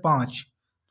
5।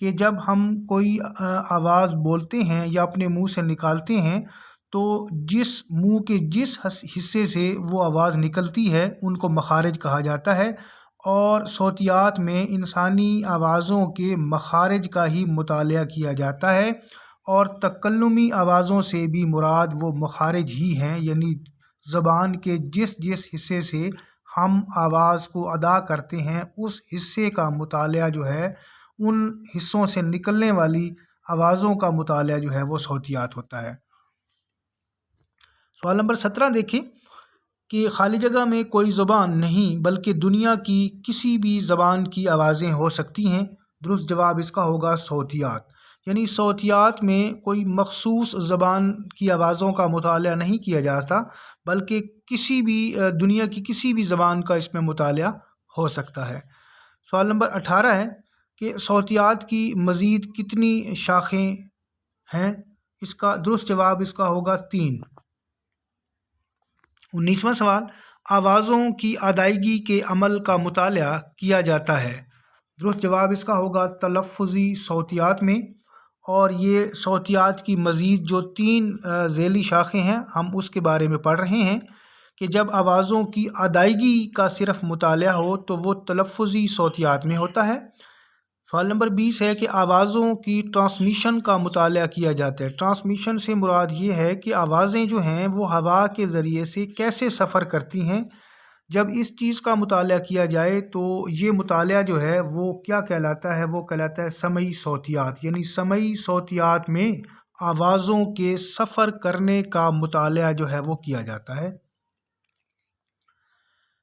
کہ جب ہم کوئی آواز بولتے ہیں یا اپنے منہ سے نکالتے ہیں تو جس منہ کے جس حصے سے وہ آواز نکلتی ہے ان کو مخارج کہا جاتا ہے، اور صوتیات میں انسانی آوازوں کے مخارج کا ہی مطالعہ کیا جاتا ہے، اور تکلمی آوازوں سے بھی مراد وہ مخارج ہی ہیں، یعنی زبان کے جس جس حصے سے ہم آواز کو ادا کرتے ہیں اس حصے کا مطالعہ جو ہے، ان حصوں سے نکلنے والی آوازوں کا مطالعہ جو ہے وہ صوتیات ہوتا ہے۔ سوال نمبر 17 دیکھیں کہ خالی جگہ میں کوئی زبان نہیں بلکہ دنیا کی کسی بھی زبان کی آوازیں ہو سکتی ہیں۔ درست جواب اس کا ہوگا صوتیات، یعنی صوتیات میں کوئی مخصوص زبان کی آوازوں کا مطالعہ نہیں کیا جاتا، بلکہ کسی بھی دنیا کی کسی بھی زبان کا اس میں مطالعہ ہو سکتا ہے۔ سوال نمبر 18 ہے کہ صوتیات کی مزید کتنی شاخیں ہیں؟ اس کا درست جواب اس کا ہوگا 3۔ 19واں سوال، آوازوں کی ادائیگی کے عمل کا مطالعہ کیا جاتا ہے۔ درست جواب اس کا ہوگا تلفظی صوتیات میں، اور یہ صوتیات کی مزید جو 3 ذیلی شاخیں ہیں ہم اس کے بارے میں پڑھ رہے ہیں کہ جب آوازوں کی ادائیگی کا صرف مطالعہ ہو تو وہ تلفظی صوتیات میں ہوتا ہے۔ سوال نمبر 20 ہے کہ آوازوں کی ٹرانسمیشن کا مطالعہ کیا جاتا ہے۔ ٹرانسمیشن سے مراد یہ ہے کہ آوازیں جو ہیں وہ ہوا کے ذریعے سے کیسے سفر کرتی ہیں۔ جب اس چیز کا مطالعہ کیا جائے تو یہ مطالعہ جو ہے وہ کیا کہلاتا ہے؟ وہ کہلاتا ہے سمعی صوتیات، یعنی سمعی صوتیات میں آوازوں کے سفر کرنے کا مطالعہ جو ہے وہ کیا جاتا ہے۔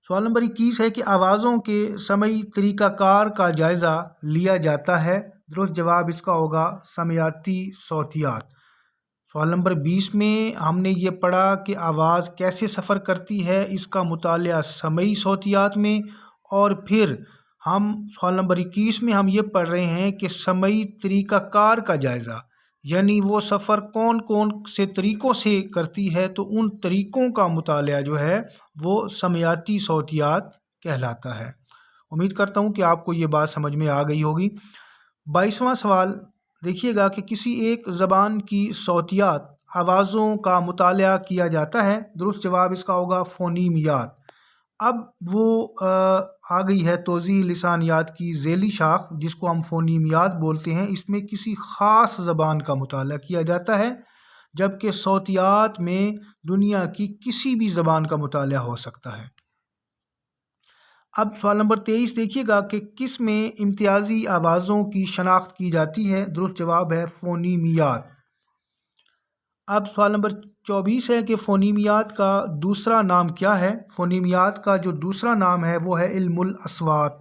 سوال نمبر 21 ہے کہ آوازوں کے سمعی طریقہ کار کا جائزہ لیا جاتا ہے۔ درست جواب اس کا ہوگا سمعیاتی صوتیات۔ سوال نمبر 20 میں ہم نے یہ پڑھا کہ آواز کیسے سفر کرتی ہے، اس کا مطالعہ سمعی صوتیات میں، اور پھر ہم سوال نمبر 21 میں ہم یہ پڑھ رہے ہیں کہ سمعی طریقہ کار کا جائزہ، یعنی وہ سفر کون کون سے طریقوں سے کرتی ہے، تو ان طریقوں کا مطالعہ جو ہے وہ سمعیاتی صوتیات کہلاتا ہے۔ امید کرتا ہوں کہ آپ کو یہ بات سمجھ میں آ گئی ہوگی۔ 22واں سوال دیکھیے گا کہ کسی ایک زبان کی صوتیات آوازوں کا مطالعہ کیا جاتا ہے۔ درست جواب اس کا ہوگا فونیمیات۔ اب وہ آ گئی ہے توضیح لسانیات کی ذیلی شاخ جس کو ہم فونیمیات بولتے ہیں۔ اس میں کسی خاص زبان کا مطالعہ کیا جاتا ہے، جبکہ صوتیات میں دنیا کی کسی بھی زبان کا مطالعہ ہو سکتا ہے۔ اب سوال نمبر 23 دیکھیے گا کہ کس میں امتیازی آوازوں کی شناخت کی جاتی ہے۔ درست جواب ہے فونیمیات۔ اب سوال نمبر 24 ہے کہ فونیمیات کا دوسرا نام کیا ہے؟ فونیمیات کا جو دوسرا نام ہے وہ ہے علم الاصوات۔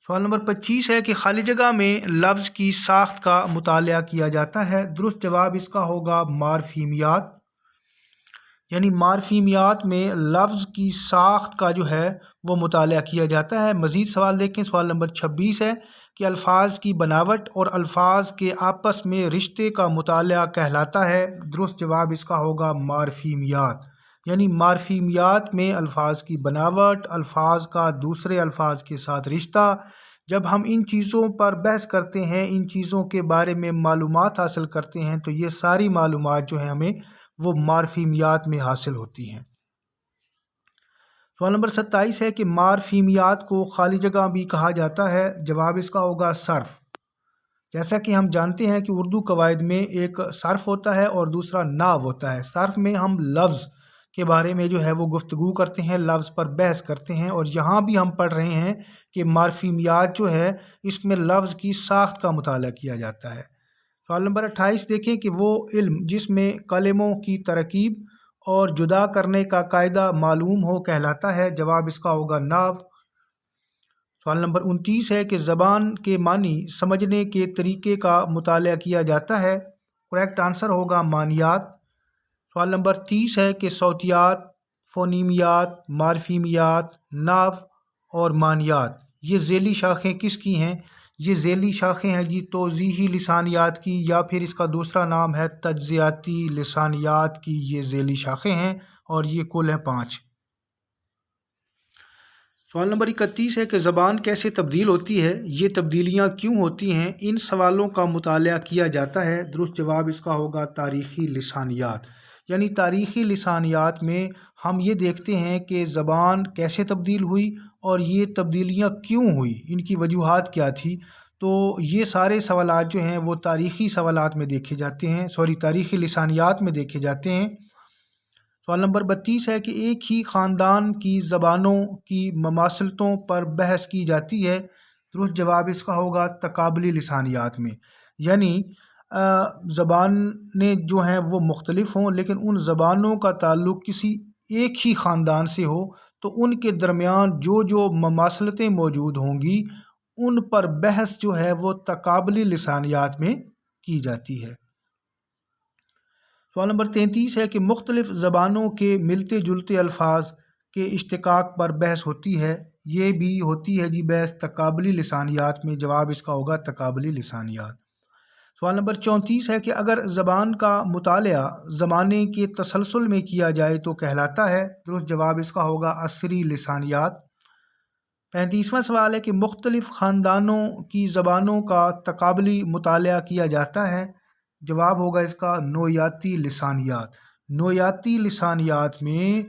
سوال نمبر 25 ہے کہ خالی جگہ میں لفظ کی ساخت کا مطالعہ کیا جاتا ہے۔ درست جواب اس کا ہوگا مارفیمیات، یعنی مارفیمیات میں لفظ کی ساخت کا جو ہے وہ مطالعہ کیا جاتا ہے۔ مزید سوال دیکھیں، سوال نمبر 26 ہے کہ الفاظ کی بناوٹ اور الفاظ کے آپس میں رشتے کا مطالعہ کہلاتا ہے۔ درست جواب اس کا ہوگا مارفیمیات، یعنی مارفیمیات میں الفاظ کی بناوٹ، الفاظ کا دوسرے الفاظ کے ساتھ رشتہ، جب ہم ان چیزوں پر بحث کرتے ہیں، ان چیزوں کے بارے میں معلومات حاصل کرتے ہیں، تو یہ ساری معلومات جو ہیں ہمیں وہ مارفیمیات میں حاصل ہوتی ہیں۔ سوال نمبر 27 ہے کہ مارفیمیات کو خالی جگہ بھی کہا جاتا ہے۔ جواب اس کا ہوگا صرف۔ جیسا کہ ہم جانتے ہیں کہ اردو قواعد میں ایک صرف ہوتا ہے اور دوسرا ناو ہوتا ہے۔ صرف میں ہم لفظ کے بارے میں جو ہے وہ گفتگو کرتے ہیں، لفظ پر بحث کرتے ہیں، اور یہاں بھی ہم پڑھ رہے ہیں کہ مارفیمیات جو ہے اس میں لفظ کی ساخت کا مطالعہ کیا جاتا ہے۔ سوال نمبر 28 دیکھیں کہ وہ علم جس میں کلموں کی ترکیب اور جدا کرنے کا قاعدہ معلوم ہو کہلاتا ہے۔ جواب اس کا ہوگا ناو۔ سوال نمبر 29 ہے کہ زبان کے معنی سمجھنے کے طریقے کا مطالعہ کیا جاتا ہے۔ کریکٹ آنسر ہوگا معنیات۔ سوال نمبر 30 ہے کہ صوتیات، فونیمیات، مارفیمیات، ناو اور معنیات یہ ذیلی شاخیں کس کی ہیں؟ یہ ذیلی شاخیں ہیں جی توضیحی لسانیات کی، یا پھر اس کا دوسرا نام ہے تجزیاتی لسانیات کی۔ یہ ذیلی شاخیں ہیں اور یہ کل ہیں 5۔ سوال نمبر 31 ہے کہ زبان کیسے تبدیل ہوتی ہے، یہ تبدیلیاں کیوں ہوتی ہیں، ان سوالوں کا مطالعہ کیا جاتا ہے۔ درست جواب اس کا ہوگا تاریخی لسانیات، یعنی تاریخی لسانیات میں ہم یہ دیکھتے ہیں کہ زبان کیسے تبدیل ہوئی اور یہ تبدیلیاں کیوں ہوئی، ان کی وجوہات کیا تھی۔ تو یہ سارے سوالات جو ہیں وہ تاریخی سوالات میں دیکھے جاتے ہیں، تاریخی لسانیات میں دیکھے جاتے ہیں۔ سوال نمبر 32 ہے کہ ایک ہی خاندان کی زبانوں کی مماثلتوں پر بحث کی جاتی ہے۔ درست جواب اس کا ہوگا تقابلی لسانیات میں، یعنی زبانیں جو ہیں وہ مختلف ہوں لیکن ان زبانوں کا تعلق کسی ایک ہی خاندان سے ہو تو ان کے درمیان جو مماثلتیں موجود ہوں گی ان پر بحث جو ہے وہ تقابلی لسانیات میں کی جاتی ہے۔ سوال نمبر 33 ہے کہ مختلف زبانوں کے ملتے جلتے الفاظ کے اشتقاق پر بحث ہوتی ہے، یہ بھی ہوتی ہے بحث تقابلی لسانیات میں۔ جواب اس کا ہوگا تقابلی لسانیات۔ سوال نمبر 34 ہے کہ اگر زبان کا مطالعہ زمانے کے تسلسل میں کیا جائے تو کہلاتا ہے۔ درست جواب اس کا ہوگا عصری لسانیات۔ 35واں سوال ہے کہ مختلف خاندانوں کی زبانوں کا تقابلی مطالعہ کیا جاتا ہے۔ جواب ہوگا اس کا نوعیاتی لسانیات۔ نوعیاتی لسانیات میں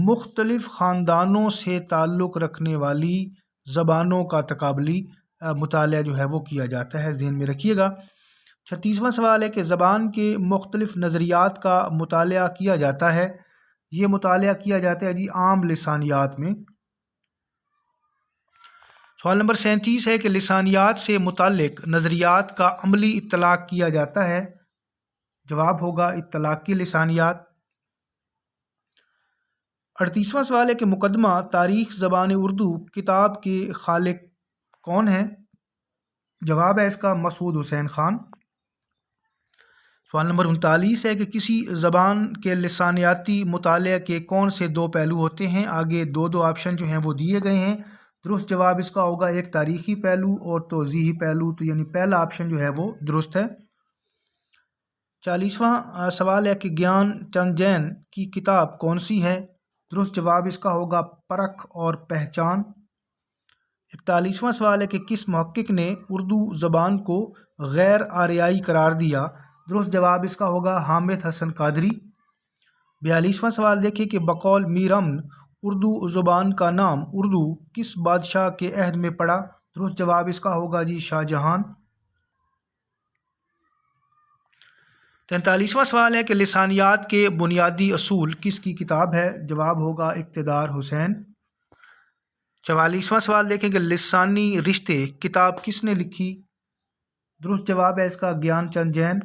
مختلف خاندانوں سے تعلق رکھنے والی زبانوں کا تقابلی مطالعہ جو ہے وہ کیا جاتا ہے، ذہن میں رکھیے گا۔ 36واں سوال ہے کہ زبان کے مختلف نظریات کا مطالعہ کیا جاتا ہے، یہ مطالعہ کیا جاتا ہے عام لسانیات میں۔ سوال نمبر 37 ہے کہ لسانیات سے متعلق نظریات کا عملی اطلاق کیا جاتا ہے۔ جواب ہوگا اطلاقی لسانیات۔ 38واں سوال ہے کہ مقدمہ تاریخ زبان اردو کتاب کے خالق کون ہیں؟ جواب ہے اس کا مسعود حسین خان۔ سوال نمبر 39 ہے کہ کسی زبان کے لسانیاتی مطالعہ کے کون سے دو پہلو ہوتے ہیں؟ آگے دو آپشن جو ہیں وہ دیے گئے ہیں۔ درست جواب اس کا ہوگا ایک تاریخی پہلو اور توضیحی پہلو، تو یعنی پہلا آپشن جو ہے وہ درست ہے۔ 40واں سوال ہے کہ گیان چند جین کی کتاب کون سی ہے؟ درست جواب اس کا ہوگا پرکھ اور پہچان۔ 41واں سوال ہے کہ کس محقق نے اردو زبان کو غیر آریائی قرار دیا؟ درست جواب اس کا ہوگا حامد حسن قادری۔ 42واں سوال دیکھیں کہ بقول میر امن اردو زبان کا نام اردو کس بادشاہ کے عہد میں پڑا؟ درست جواب اس کا ہوگا شاہ جہان۔ 43واں سوال ہے کہ لسانیات کے بنیادی اصول کس کی کتاب ہے؟ جواب ہوگا اقتدار حسین۔ 44واں سوال دیکھیں کہ لسانی رشتے کتاب کس نے لکھی؟ درست جواب ہے اس کا گیان چند جین۔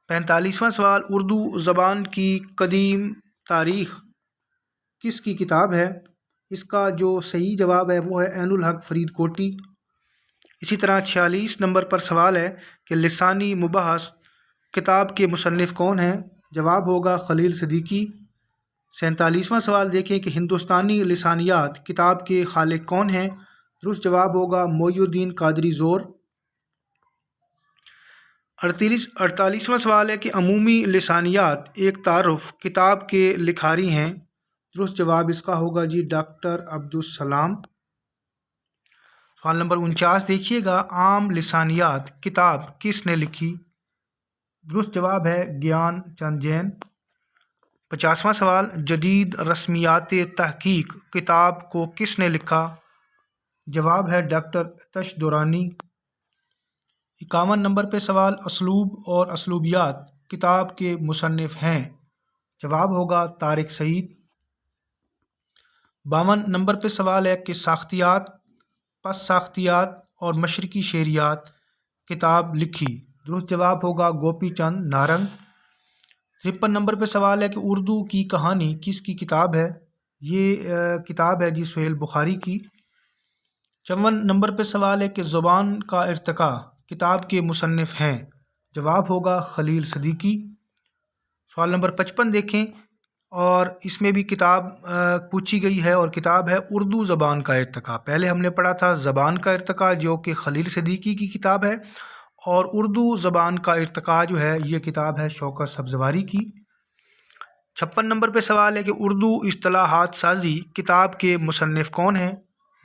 45واں سوال اردو زبان کی قدیم تاریخ کس کی کتاب ہے؟ اس کا جو صحیح جواب ہے وہ ہے عین الحق فرید کوٹی۔ اسی طرح 46 نمبر پر سوال ہے کہ لسانی مباحث کتاب کے مصنف کون ہیں؟ جواب ہوگا خلیل صدیقی۔ 47واں سوال دیکھیں کہ ہندوستانی لسانیات کتاب کے خالق کون ہیں؟ درست جواب ہوگا معی الدین قادری زور۔ 48واں سوال ہے کہ عمومی لسانیات ایک تعارف کتاب کے لکھاری ہیں۔ درست جواب اس کا ہوگا ڈاکٹر عبدالسلام۔ سوال نمبر 49 دیکھیے گا عام لسانیات کتاب کس نے لکھی؟ درست جواب ہے گیان چند جین۔ 50واں سوال جدید رسمیات تحقیق کتاب کو کس نے لکھا؟ جواب ہے ڈاکٹر تش دورانی۔ 51 نمبر پہ سوال اسلوب اور اسلوبیات کتاب کے مصنف ہیں؟ جواب ہوگا طارق سعید۔ 52 نمبر پہ سوال ہے کہ ساختیات، پس ساختیات اور مشرقی شعریات کتاب لکھی؟ درست جواب ہوگا گوپی چند نارنگ۔ 53 نمبر پہ سوال ہے کہ اردو کی کہانی کس کی کتاب ہے؟ یہ کتاب ہے سہیل بخاری کی۔ 54 نمبر پہ سوال ہے کہ زبان کا ارتقاء کتاب کے مصنف ہیں؟ جواب ہوگا خلیل صدیقی۔ سوال نمبر 55 دیکھیں اور اس میں بھی کتاب پوچھی گئی ہے اور کتاب ہے اردو زبان کا ارتقاء۔ پہلے ہم نے پڑھا تھا زبان کا ارتقاء جو کہ خلیل صدیقی کی کتاب ہے، اور اردو زبان کا ارتقاء جو ہے یہ کتاب ہے شوکت سبزواری کی۔ 56 نمبر پہ سوال ہے کہ اردو اصطلاحات سازی کتاب کے مصنف کون ہیں؟